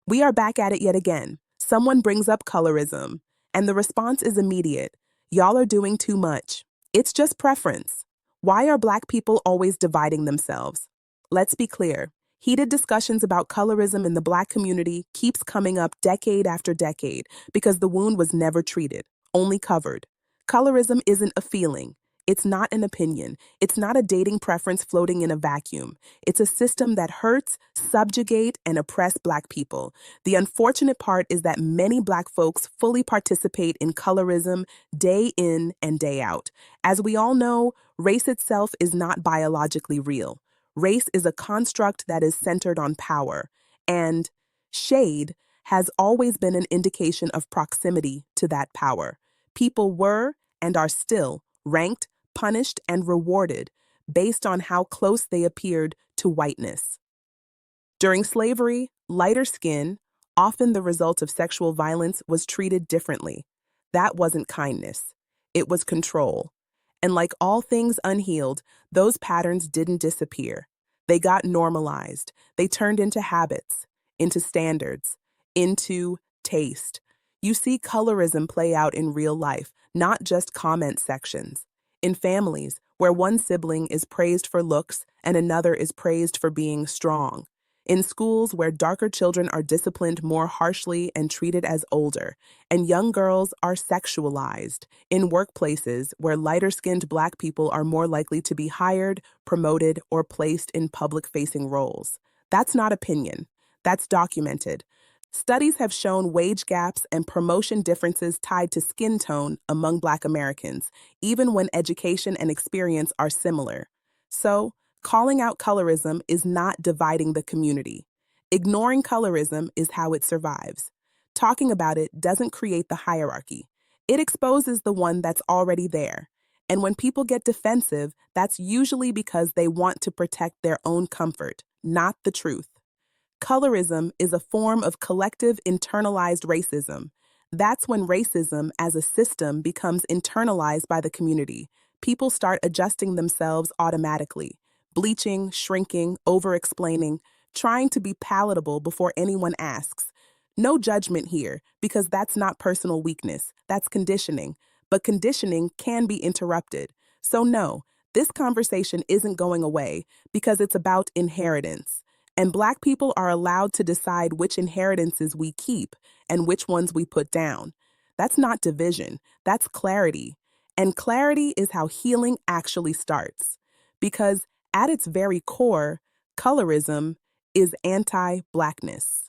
We are back at it yet again. Someone brings up colorism, and the response is immediate. Y'all are doing too much. It's just preference. Why are Black people always dividing themselves? Let's be clear. Heated discussions about colorism in the Black community keeps coming up decade after decade because the wound was never treated, only covered. Colorism isn't a feeling. It's not an opinion. It's not a dating preference floating in a vacuum. It's a system that hurts, subjugate, and oppress Black people. The unfortunate part is that many Black folks fully participate in colorism day in and day out. As we all know, race itself is not biologically real. Race is a construct that is centered on power, and shade has always been an indication of proximity to that power. People were, and are still, ranked, punished, and rewarded based on how close they appeared to whiteness. During slavery, lighter skin, often the result of sexual violence, was treated differently. That wasn't kindness. It was control. And like all things unhealed, those patterns didn't disappear. They got normalized. They turned into habits, into standards, into taste. You see colorism play out in real life, not just comment sections. In families, where one sibling is praised for looks and another is praised for being strong. In schools, where darker children are disciplined more harshly and treated as older, and young girls are sexualized. In workplaces, where lighter-skinned Black people are more likely to be hired, promoted, or placed in public-facing roles. That's not opinion. That's documented. Studies have shown wage gaps and promotion differences tied to skin tone among Black Americans, even when education and experience are similar. So, calling out colorism is not dividing the community. Ignoring colorism is how it survives. Talking about it doesn't create the hierarchy. It exposes the one that's already there. And when people get defensive, that's usually because they want to protect their own comfort, not the truth. Colorism is a form of collective internalized racism. That's when racism as a system becomes internalized by the community. People start adjusting themselves automatically, bleaching, shrinking, over-explaining, trying to be palatable before anyone asks. No judgment here, because that's not personal weakness, that's conditioning. But conditioning can be interrupted. So no, this conversation isn't going away because it's about inheritance. And Black people are allowed to decide which inheritances we keep and which ones we put down. That's not division, that's clarity. And clarity is how healing actually starts. Because at its very core, colorism is anti-Blackness.